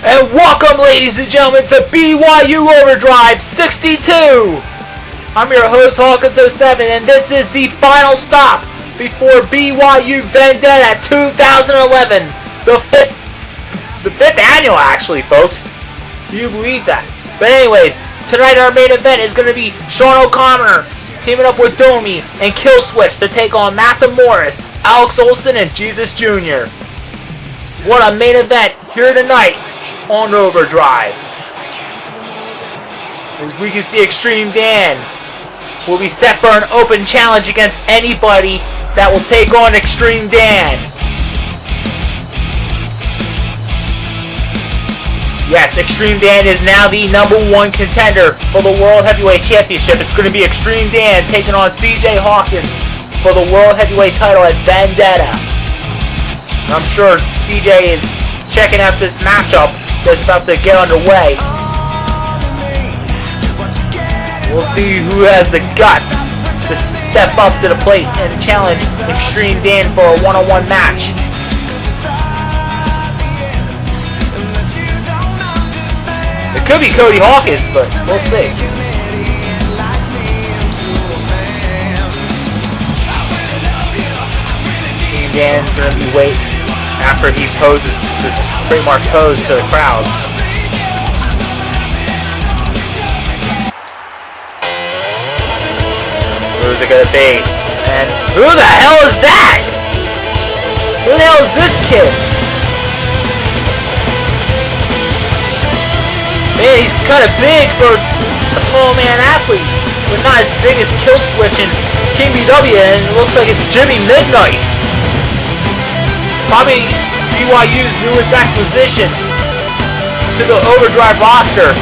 And welcome, ladies and gentlemen, to BYU Overdrive 62! I'm your host, Hawkins07, and this is the final stop before BYU Vendetta 2011. The fifth annual, actually, folks. Do you believe that? But anyways, tonight our main event is going to be Sean O'Connor teaming up with Domi and Killswitch to take on Matthew Morris, Alex Olson, and Jesus Jr. What a main event here tonight on Overdrive. As we can see, Extreme Dan will be set for an open challenge against anybody that will take on Extreme Dan. Yes, Extreme Dan is now the #1 contender for the World Heavyweight Championship. It's going to be Extreme Dan taking on CJ Hawkins for the World Heavyweight title at Vendetta. And I'm sure CJ is checking out this matchup that's about to get underway. We'll see who has the guts to step up to the plate and challenge Extreme Dan for a one-on-one match. It could be Cody Hawkins, but we'll see. Extreme Dan's gonna be waiting after he poses the trademark pose to the crowd. Who's it gonna be? And who the hell is that? Who the hell is this kid? Man, he's kind of big for a tall man athlete, but not as big as Killswitch and King BW, and it looks like it's Jimmy Midnight. Probably BYU's newest acquisition to the Overdrive roster.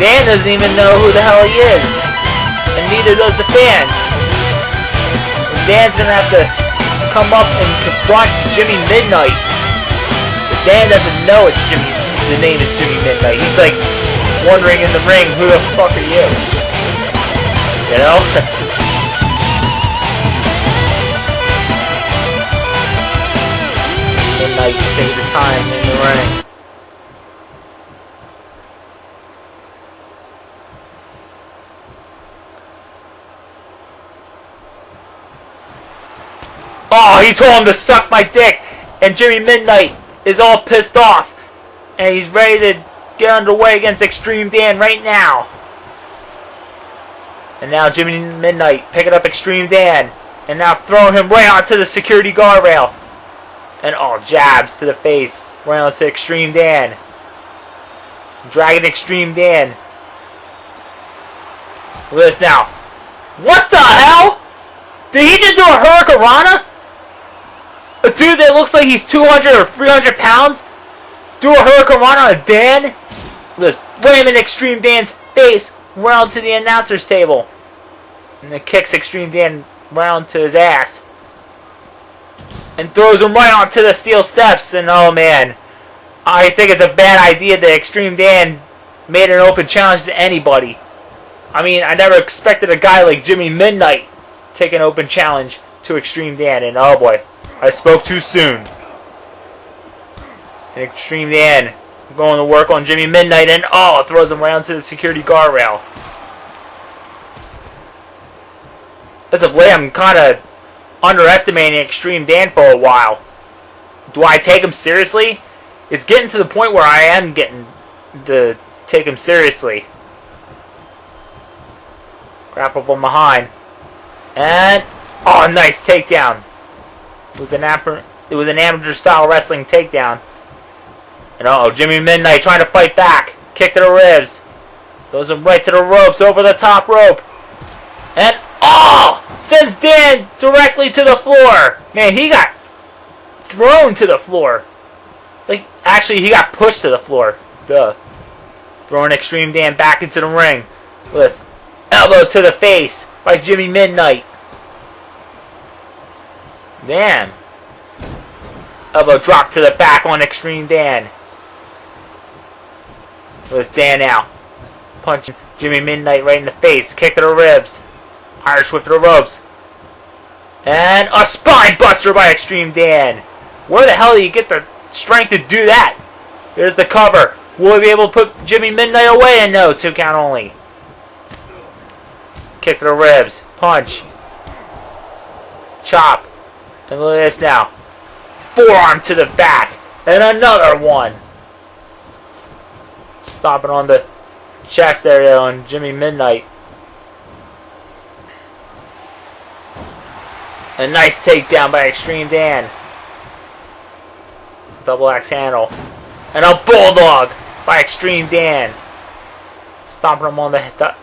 Dan doesn't even know who the hell he is, and neither does the fans. And Dan's gonna have to come up and confront Jimmy Midnight. But Dan doesn't know the name is Jimmy Midnight. He's like wondering in the ring, who the fuck are you? You know? Midnight takes his time in the ring. Oh, he told him to suck my dick, and Jimmy Midnight is all pissed off, and he's ready to get underway against Extreme Dan right now. And now Jimmy Midnight picking up Extreme Dan, and now throwing him right onto the security guardrail. And all jabs to the face, right onto Extreme Dan. Dragging Extreme Dan. Look at this now. What the hell? Did he just do a Hurricanrana? A dude that looks like he's 200 or 300 pounds? Do a Hurricanrana on Dan? Let's ram in Extreme Dan's face round to the announcer's table. And then kicks Extreme Dan round to his ass. And throws him right onto the steel steps. And oh man, I think it's a bad idea that Extreme Dan made an open challenge to anybody. I mean, I never expected a guy like Jimmy Midnight take an open challenge to Extreme Dan. And oh boy, I spoke too soon. And Extreme Dan going to work on Jimmy Midnight, and oh, throws him around to the security guardrail. As of late, I'm kind of underestimating Extreme Dan for a while. Do I take him seriously? It's getting to the point where I am getting to take him seriously. Grapple from behind. And oh, nice takedown. It was an amateur style wrestling takedown. And uh-oh, Jimmy Midnight trying to fight back. Kick to the ribs. Goes him right to the ropes, over the top rope. And oh! Sends Dan directly to the floor. Man, he got thrown to the floor. Like, actually, he got pushed to the floor. Duh. Throwing Extreme Dan back into the ring. Listen. Elbow to the face by Jimmy Midnight. Damn. Elbow drop to the back on Extreme Dan. Let's Dan out. Punching Jimmy Midnight right in the face. Kick to the ribs. Irish whip to the ropes. And a spine buster by Extreme Dan. Where the hell do you get the strength to do that? There's the cover. Will we be able to put Jimmy Midnight away? And no, 2 count only. Kick to the ribs. Punch. Chop. And look at this now. Forearm to the back. And another one. Stomping on the chest area on Jimmy Midnight. A nice takedown by Extreme Dan. Double axe handle. And a bulldog by Extreme Dan. Stomping him on the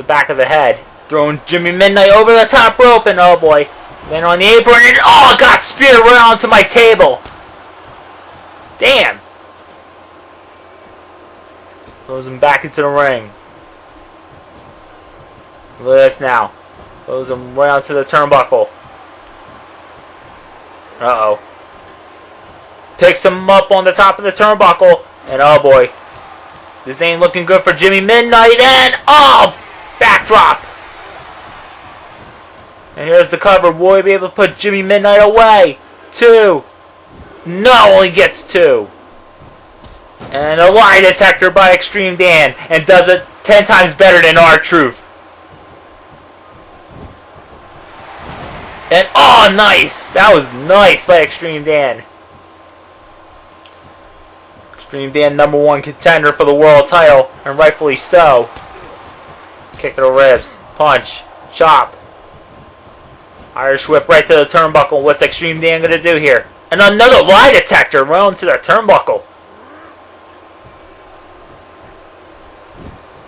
back of the head. Throwing Jimmy Midnight over the top rope. And oh boy. Then on the apron. And oh, got speared right onto my table. Damn. Throws him back into the ring. Look at this now. Throws him right onto the turnbuckle. Uh-oh. Picks him up on the top of the turnbuckle. And oh boy. This ain't looking good for Jimmy Midnight. And oh! Backdrop. And here's the cover. Will we be able to put Jimmy Midnight away? 2. No, only gets 2. And a lie detector by Extreme Dan. And does it 10 times better than R-Truth. And oh, nice! That was nice by Extreme Dan. Extreme Dan, #1 contender for the world title, and rightfully so. Kick to the ribs. Punch. Chop. Irish whip right to the turnbuckle. What's Extreme Dan going to do here? And another lie detector right onto the turnbuckle.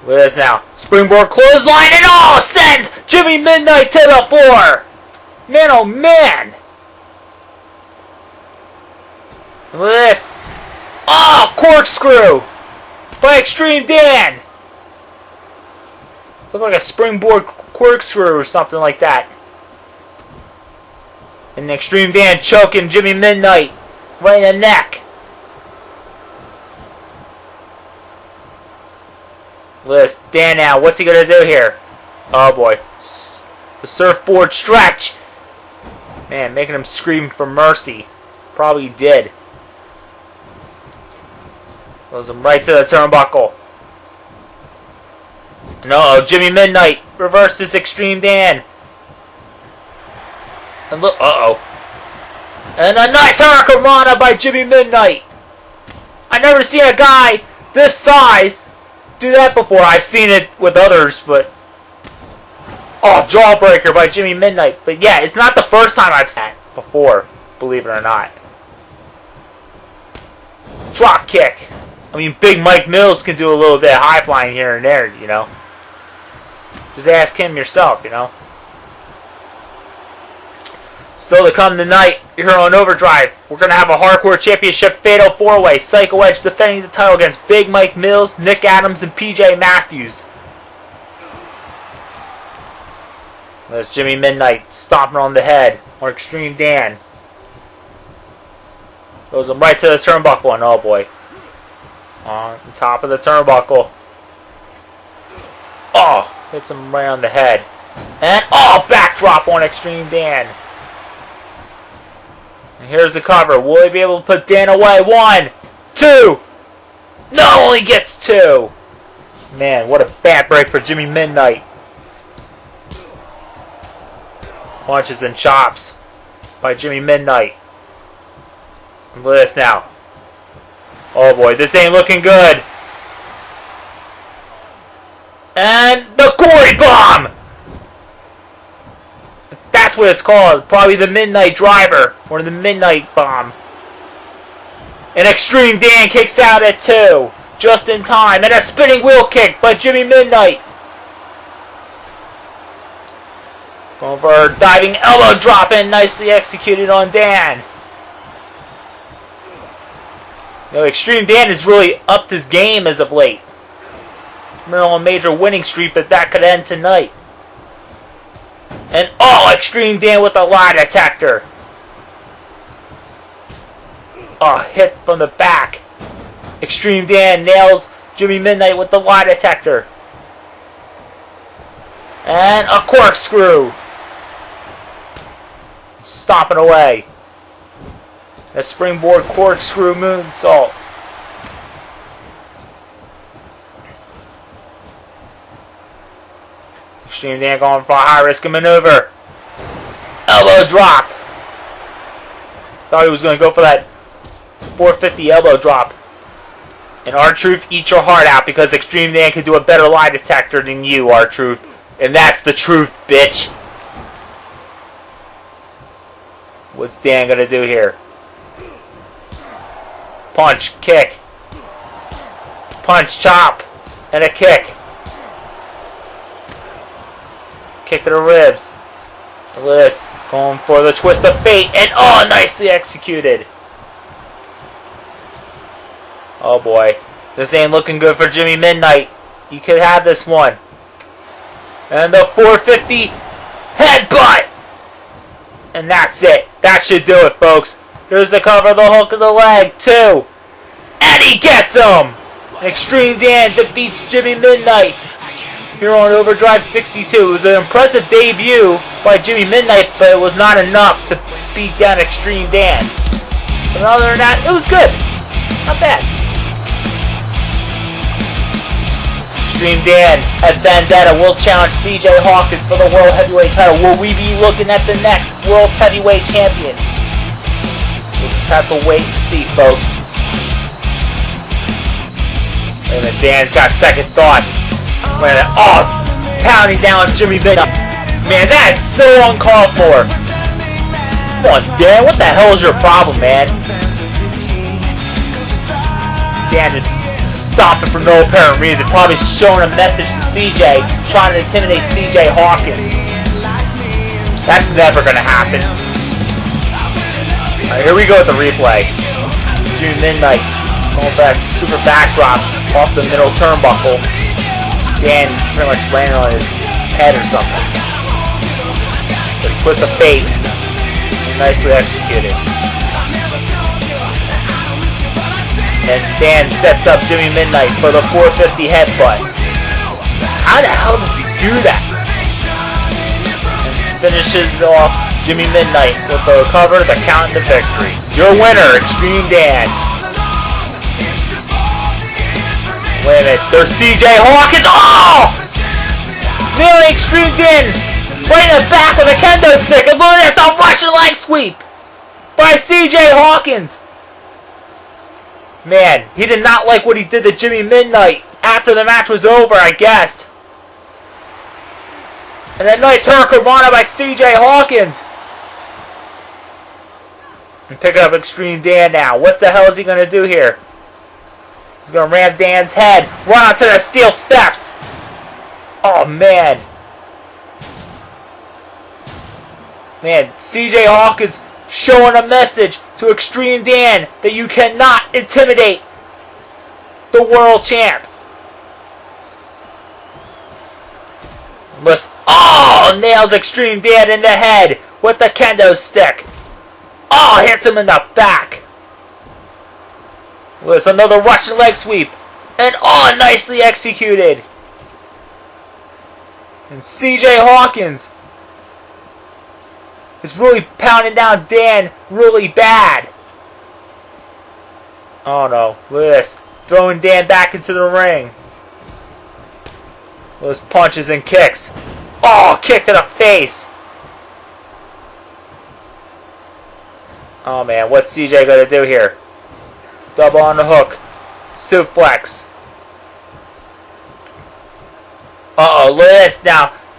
Look at this now. Springboard clothesline and oh! Sends Jimmy Midnight to the floor! Man, oh man! Look at this. Oh, corkscrew! By Extreme Dan! Look like a springboard corkscrew or something like that. And Extreme Dan choking Jimmy Midnight right in the neck. Look at this. Dan now, what's he gonna do here? Oh boy. The surfboard stretch! Man, making him scream for mercy. Probably did. Throws him right to the turnbuckle. And uh-oh, Jimmy Midnight reverses Extreme Dan. And look, uh-oh. And a nice hurricanrana by Jimmy Midnight. I've never seen a guy this size do that before. I've seen it with others, but... Oh, jawbreaker by Jimmy Midnight. But yeah, it's not the first time I've seen it before, believe it or not. Drop kick. I mean, Big Mike Mills can do a little bit of high flying here and there, you know. Just ask him yourself, you know. Still to come tonight, here on Overdrive, we're going to have a Hardcore Championship Fatal 4-Way. Psycho Edge defending the title against Big Mike Mills, Nick Adams, and PJ Matthews. There's Jimmy Midnight stomping on the head on Extreme Dan. Goes him right to the turnbuckle, and oh boy. On top of the turnbuckle. Oh, hits him right on the head. And oh, backdrop on Extreme Dan. And here's the cover. Will he be able to put Dan away? 1, 2. No, only gets 2. Man, what a bad break for Jimmy Midnight. Punches and chops by Jimmy Midnight. And look at this now. Oh boy, this ain't looking good. And the Cody bomb! That's what it's called. Probably the Midnight Driver. Or the Midnight Bomb. And Extreme Dan kicks out at 2. Just in time. And a spinning wheel kick by Jimmy Midnight. Going for a diving elbow drop in, nicely executed on Dan. You know, Extreme Dan has really upped his game as of late. We're on a major winning streak, but that could end tonight. And oh, Extreme Dan with a lie detector. Oh, hit from the back. Extreme Dan nails Jimmy Midnight with the lie detector. And a corkscrew. Stomping away. A springboard corkscrew moonsault. Extreme Dan going for a high risk maneuver. Elbow drop. Thought he was going to go for that 450 elbow drop. And R-Truth, eat your heart out, because Extreme Dan can do a better lie detector than you, R-Truth. And that's the truth, bitch. What's Dan gonna do here? Punch, kick. Punch, chop. And a kick. Kick to the ribs. Lewis going for the twist of fate. And oh, nicely executed. Oh boy. This ain't looking good for Jimmy Midnight. You could have this one. And the 450 headbutt. And that's it. That should do it, folks. Here's the cover, the hook of the leg. 2. And he gets him. Extreme Dan defeats Jimmy Midnight here on Overdrive 62. It was an impressive debut by Jimmy Midnight, but it was not enough to beat down Extreme Dan. But other than that, it was good. Not bad. Extreme Dan at Vendetta will challenge CJ Hawkins for the World Heavyweight title. Will we be looking at the next World Heavyweight Champion? We'll just have to wait and see, folks. And then Dan's got second thoughts. Oh, pounding down Jimmy Midnight. Man, that is so uncalled for. Come on, Dan, what the hell is your problem, man? Dan just stopping for no apparent reason. Probably showing a message to CJ, trying to intimidate CJ Hawkins. That's never going to happen. Alright, here we go with the replay. Jimmy Midnight going back, super backdrop off the middle turnbuckle. Dan pretty much landing on his head or something. Just twist the face. Nicely executed. And Dan sets up Jimmy Midnight for the 450 headbutt. How the hell does he do that? And finishes off Jimmy Midnight with the cover, the count, and the victory. Your winner, Extreme Dan. Wait a minute, there's CJ Hawkins. Oh! Nearly Extreme Dan right in the back with a kendo stick. And look at this, a Russian leg sweep by CJ Hawkins. Man, he did not like what he did to Jimmy Midnight after the match was over, I guess. And a nice hurricanrana by CJ Hawkins. And picking up Extreme Dan now. What the hell is he going to do here? He's going to ram Dan's head. Run onto the steel steps. Oh, man. Man, CJ Hawkins showing a message to Extreme Dan that you cannot intimidate the world champ. Oh, nails Extreme Dan in the head with the kendo stick. Oh, hits him in the back. With another Russian leg sweep. And oh, nicely executed. And CJ Hawkins is really pounding down Dan really bad. Oh no, look at this. Throwing Dan back into the ring. Those punches and kicks. Oh, kick to the face. Oh man, what's CJ gonna do here? Double on the hook. Suplex. Uh-oh, look at this now.